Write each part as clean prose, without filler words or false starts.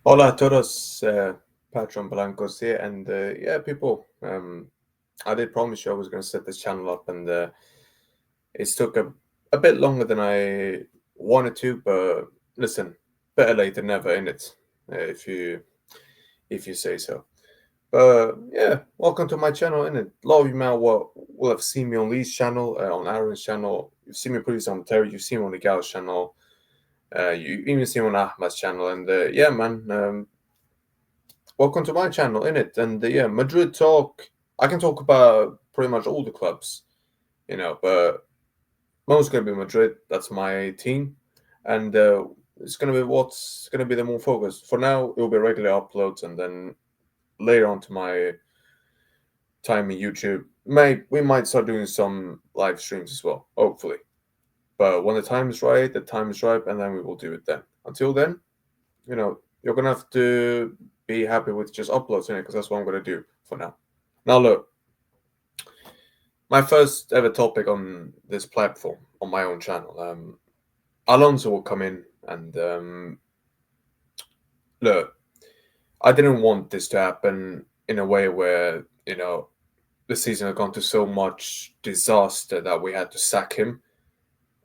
Hola a todos, Patron Blancos here, and yeah, people. I did promise you I was going to set this channel up, and it's took a bit longer than I wanted to, but listen, better late than never, innit? If you say so. But yeah, welcome to my channel, innit? A lot of you now will have seen me on Lee's channel, on Aaron's channel. You've seen me previously on Terry. You've seen me on the Gal's channel. You even seen me on Ahmad's channel, and yeah, man. Welcome to my channel, innit? And yeah, Madrid talk. I can talk about pretty much all the clubs, but most gonna be Madrid. That's my team, and it's gonna be what's gonna be the more focus. For now, it will be regular uploads, and then later on to my time in YouTube, we might start doing some live streams as well, hopefully. But when the time is right, the time is right, and then we will do it then. Until then, you're gonna have to be happy with just uploads, because that's what I'm gonna do for now. Now look, my first ever topic on this platform, on my own channel, Alonso will come in and look. I didn't want this to happen in a way where the season had gone to so much disaster that we had to sack him.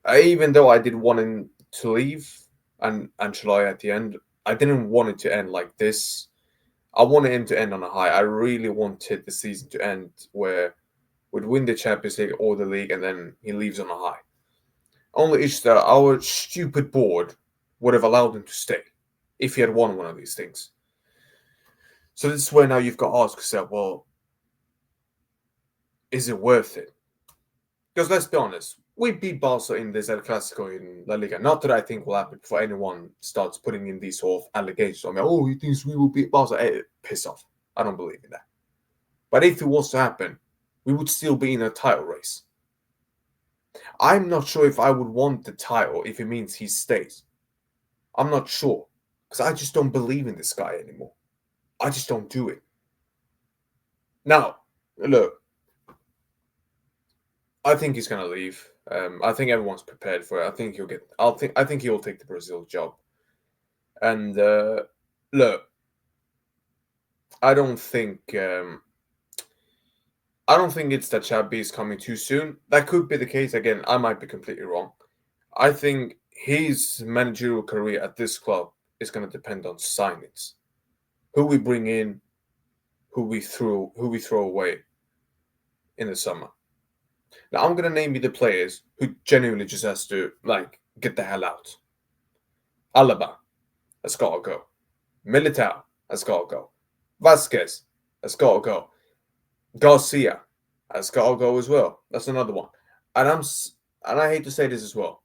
Even though I did want him to leave and July at the end, I didn't want it to end like this. I wanted him to end on a high. I really wanted the season to end where we'd win the Champions League or the league, and then he leaves on a high. Only issue that our stupid board would have allowed him to stay if he had won one of these things. So this is where now you've got to ask yourself, well, is it worth it? Because let's be honest, we beat Barca in this El Clasico in La Liga. Not that I think will happen before anyone starts putting in these sort of allegations on me. Oh, he thinks we will beat Barca. Hey, piss off. I don't believe in that. But if it was to happen, we would still be in a title race. I'm not sure if I would want the title if it means he stays. I'm not sure. Because I just don't believe in this guy anymore. I just don't do it. Now, look, I think he's gonna leave. I think everyone's prepared for it. I think he'll get. I think he'll take the Brazil job. And look, I don't think. I don't think it's that Xabi is coming too soon. That could be the case. Again, I might be completely wrong. I think his managerial career at this club is going to depend on signings, who we bring in, who we throw away in the summer. Now I'm going to name you the players who genuinely just has to get the hell out. Alaba, has got to go. Militao, has got to go. Vasquez, has got to go. Garcia, has got to go as well. That's another one. And I hate to say this as well,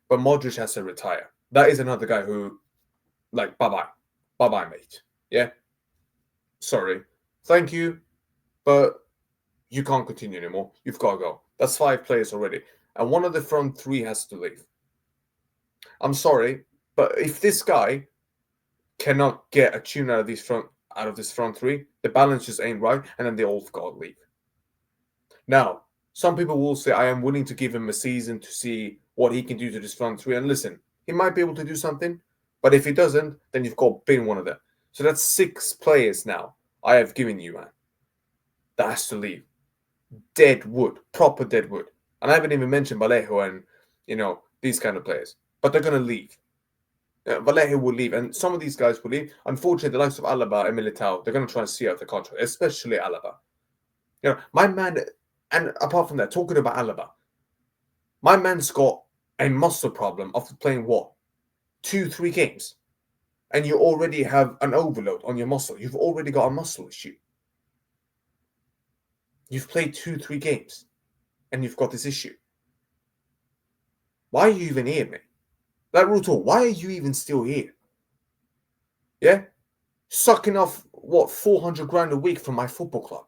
but Modric has to retire. That is another guy who, bye bye, mate. Yeah, sorry, thank you, but you can't continue anymore. You've got to go. That's 5 players already, and one of the front 3 has to leave. I'm sorry, but if this guy cannot get a tune out of this front 3, the balance just ain't right, and then they all got to leave. Now, some people will say I am willing to give him a season to see what he can do to this front 3, and listen, he might be able to do something, but if he doesn't, then you've got to bin one of them. So that's 6 players now I have given you, man. That has to leave. Dead wood, proper dead wood. And I haven't even mentioned Vallejo and, these kind of players. But they're going to leave. Vallejo will leave, and some of these guys will leave. Unfortunately, the likes of Alaba and Militao, they're going to try and see out the contract, especially Alaba. My man, and apart from that, talking about Alaba, my man's got a muscle problem after playing what? 2-3 games. And you already have an overload on your muscle. You've already got a muscle issue. You've played 2-3 games and you've got this issue. Why are you even here, mate? Like, real talk, why are you even still here? Yeah? Sucking off, 400 grand a week from my football club?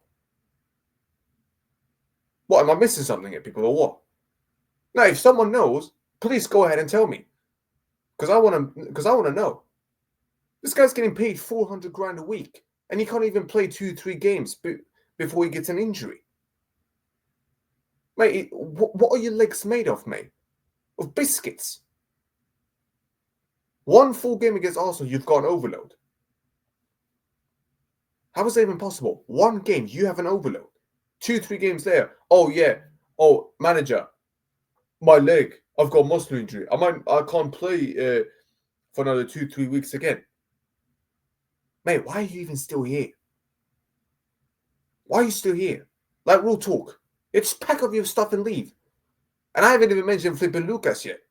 What, am I missing something here, people, or what? Now, if someone knows, please go ahead and tell me. Because I want to know. This guy's getting paid 400 grand a week, and he can't even play 2-3 games before he gets an injury. Mate, what are your legs made of, mate? Of biscuits. One full game against Arsenal, you've got an overload. How is that even possible? One game, you have an overload. 2, 3 games there. Oh yeah. Oh, manager, my leg. I've got muscle injury. I can't play for another 2, 3 weeks again. Mate, why are you even still here? Why are you still here? Like, real talk. Just pack up your stuff and leave. And I haven't even mentioned flipping Lucas yet.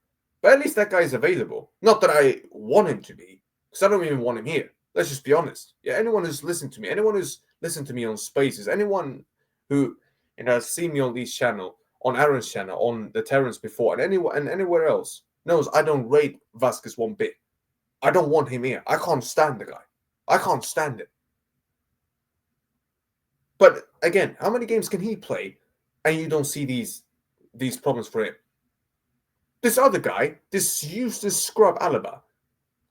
But at least that guy is available. Not that I want him to be, because I don't even want him here. Let's just be honest. Yeah, anyone who's listened to me, anyone who's listened to me on Spaces, anyone who has seen me on these channel, on Aaron's channel, on the Terrence before, and anywhere else knows I don't rate Vasquez one bit. I don't want him here. I can't stand the guy. I can't stand it. But again, how many games can he play, and you don't see these problems for him? This other guy, this useless scrub Alaba,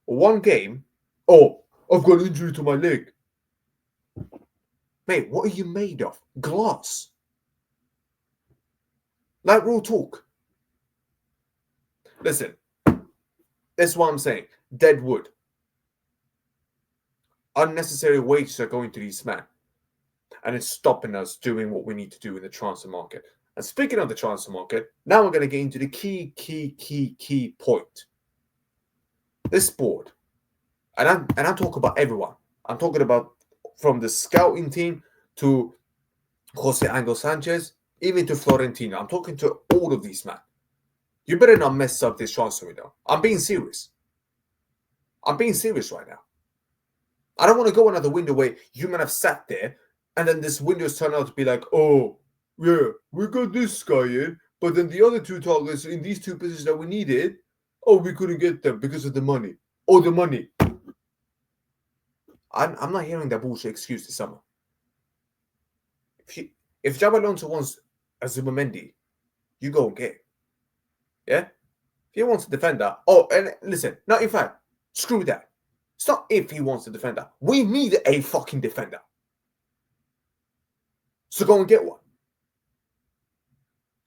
one game, oh, I've got an injury to my leg. Mate, what are you made of? Glass. Like, real talk. Listen, that's what I'm saying. Dead wood. Unnecessary wages are going to these men. And it's stopping us doing what we need to do in the transfer market. And speaking of the transfer market, now we're going to get into the key point. This board, and I'm talking about everyone. I'm talking about from the scouting team to Jose Angel Sanchez, even to Florentino. I'm talking to all of these men. You better not mess up this transfer window. I'm being serious. I'm being serious right now. I don't want to go another window where you might have sat there and then this window's turned out to be like, oh, yeah, we got this guy in, but then the other two targets in these two positions that we needed, oh, we couldn't get them because of the money. Oh, the money. I'm not hearing that bullshit excuse this summer. If Jab Alonso wants a Zubimendi, you go and get it. Yeah? If he wants a defender, oh, and listen, not in fact, screw that. It's not if he wants a defender. We need a fucking defender. So go and get one.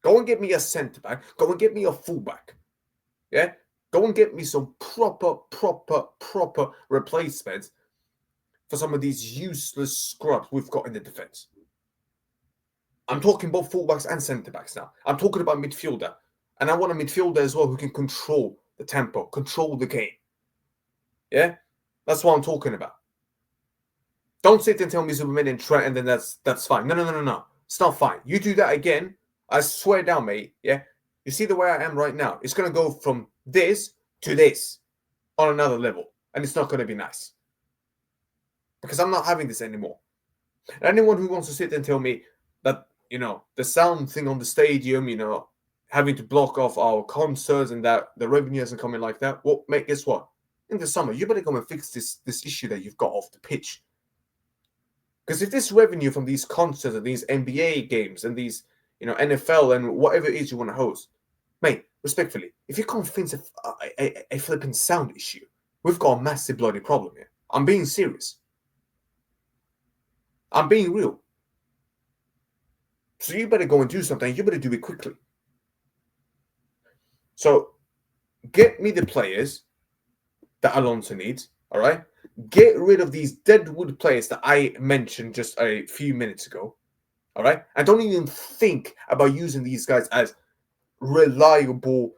Go and get me a centre back. Go and get me a fullback. Yeah? Go and get me some proper replacements for some of these useless scrubs we've got in the defence. I'm talking both fullbacks and centre backs now. I'm talking about midfielder. And I want a midfielder as well who can control the tempo, control the game. Yeah? That's what I'm talking about. Don't sit and tell me Zubimendi and Trent and then that's fine. No. It's not fine. You do that again, I swear down, mate. Yeah? You see the way I am right now? It's going to go from this to this on another level. And it's not going to be nice. Because I'm not having this anymore. And anyone who wants to sit and tell me that, the sound thing on the stadium, having to block off our concerts and that the revenue isn't coming like that, well, mate, guess what? In the summer, you better go and fix this issue that you've got off the pitch. Because if this revenue from these concerts and these NBA games and these, NFL and whatever it is you want to host, mate, respectfully, if you can't fix a flipping sound issue, we've got a massive bloody problem here. I'm being serious. I'm being real. So you better go and do something. You better do it quickly. So get me the players that Alonso needs, all right? Get rid of these deadwood players that I mentioned just a few minutes ago, all right? And don't even think about using these guys as reliable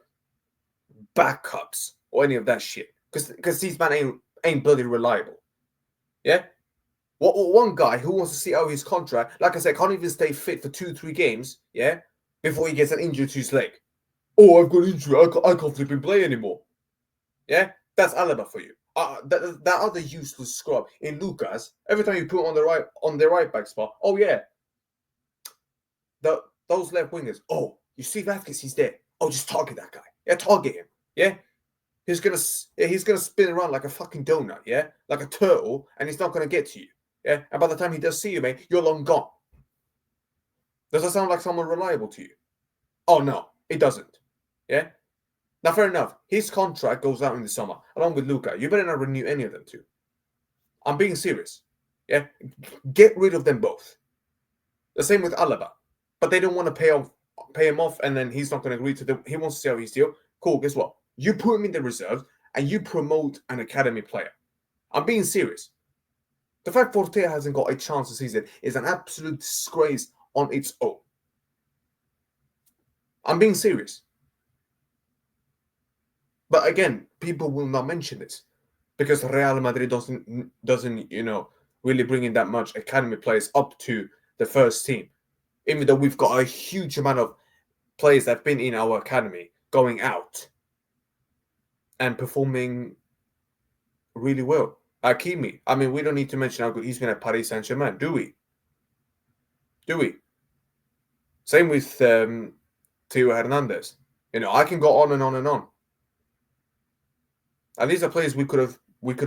backups or any of that shit. Because these men ain't bloody reliable. Yeah? One guy who wants to see out his contract, like I said, can't even stay fit for 2-3 games, yeah, before he gets an injury to his leg. Oh, I've got an injury. I can't flipping play anymore. Yeah? That's Alaba for you. That other useless scrub in Lucas, every time you put on the right back spot, oh yeah, those left wingers. Oh, you see Vasquez, he's there. Oh, just target that guy. Yeah, target him. Yeah, he's gonna spin around like a fucking donut. Yeah, like a turtle, and he's not gonna get to you. Yeah, and by the time he does see you, mate, you're long gone. Does that sound like someone reliable to you? Oh no, it doesn't. Yeah. Now, fair enough. His contract goes out in the summer, along with Luka. You better not renew any of them too. I'm being serious. Yeah, get rid of them both. The same with Alaba, but they don't want to pay him off, and then he's not going to agree to them. He wants to see how he's deal. Cool. Guess what? You put him in the reserves, and you promote an academy player. I'm being serious. The fact Forte hasn't got a chance this season is an absolute disgrace on its own. I'm being serious. But again, people will not mention this because Real Madrid doesn't really bring in that much academy players up to the first team. Even though we've got a huge amount of players that have been in our academy going out and performing really well. Hakimi, I mean, we don't need to mention how good he's been at Paris Saint-Germain, do we? Do we? Same with Theo Hernandez. I can go on and on and on. And these are players we could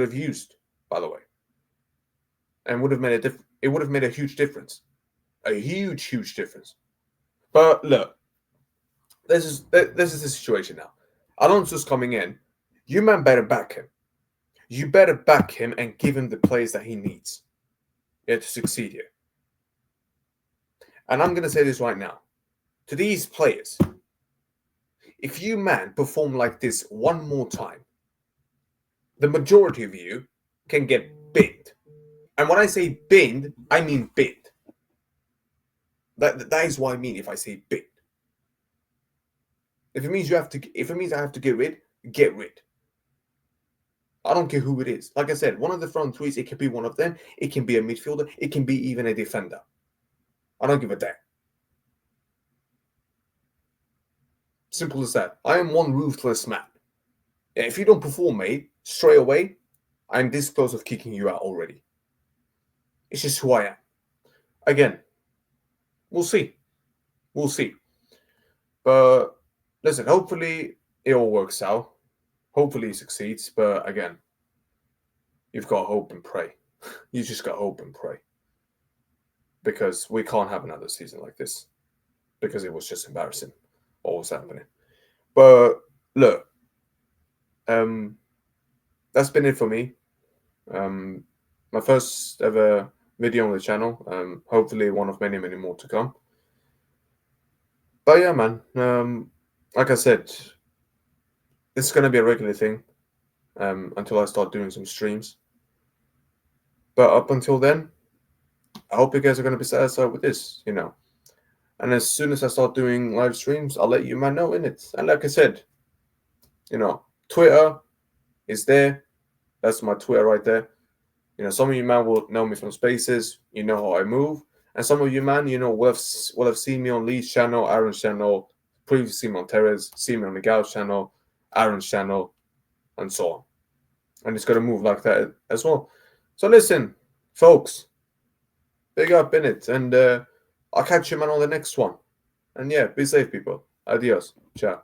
have used, by the way, and would have made it would have made a huge difference, a huge difference. But look, this is the situation now. Alonso's coming in. You man better back him. You better back him and give him the players that he needs to succeed here. And I'm gonna say this right now to these players: if you man perform like this one more time, the majority of you can get binned. And when I say binned, I mean binned. That is what I mean if I say binned. If it means I have to get rid, get rid. I don't care who it is. Like I said, one of the front threes, it can be one of them. It can be a midfielder. It can be even a defender. I don't give a damn. Simple as that. I am one ruthless man. Yeah, if you don't perform, mate, straight away, I'm this close of kicking you out already. It's just who I am. Again, we'll see. We'll see. But listen, hopefully it all works out. Hopefully he succeeds. But again, you've got to hope and pray. You just got to hope and pray. Because we can't have another season like this. Because it was just embarrassing what was happening. But look, that's been it for me. My first ever video on the channel. Hopefully one of many more to come. But yeah, man. Like I said, it's gonna be a regular thing. Until I start doing some streams. But up until then, I hope you guys are gonna be satisfied with this, And as soon as I start doing live streams, I'll let you man know in it. And like I said, Twitter is there. That's my Twitter right there. Some of you man will know me from Spaces. You know how I move. And some of you man, will have seen me on Lee's channel, Aaron's channel, previously on Terra's, seen me on Miguel's channel, Aaron's channel, and so on. And it's going to move like that as well. So listen, folks, big up in it. And I'll catch you man on the next one. And yeah, be safe, people. Adios. Ciao.